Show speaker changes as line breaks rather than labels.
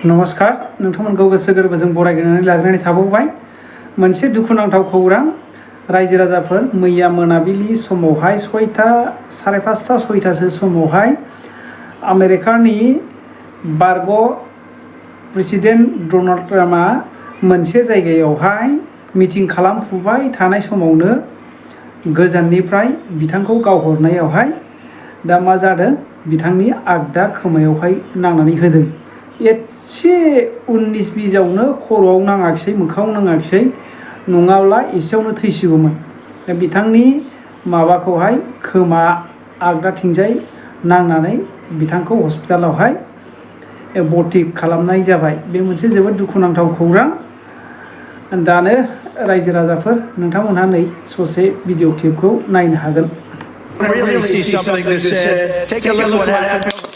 नमस्कार नोंथांमोनखौ गोसो गोरबोजों बरायनानै लाग्रोनानै थाबावबाय मोनसे दुखुनांथाव खौरां रायजो राजाफोर मैया मोनाबिलि समावहाय 6टा 5:30 6टासो समावहाय आमेरिकानि बारग' प्रेसिडेन्ट डनाल्ड ट्राम्पआ मोनसे जायगायावहाय मिटिं खालामफुबाय थानाय समावनो गोजाननिफ्राय बिथांखौ गावहरनायावहाय दा मा जादों बिथांनि आगदा खोमायावहाय नांनानै होदों एसे 19 बिजावनो खर'आव नाङाखिसै मोखाङाव नाङाखिसै नङाब्ला एसेयावनो थैसिगौमोन दा बिथांनि माबाखौहाय खोमा आगदाथिंजाय नांनानै बिथांखौ हस्पिटालावहाय भर्ति खालामनाय जाबाय बे मोनसे जोबोद दुखुनांथाव खौरां दानो रायजो राजाफोर नोंथांमोनहा नै ससे भिडिअ क्लिपखौ नायनो हागोन
Really see something that said, take a look what happened.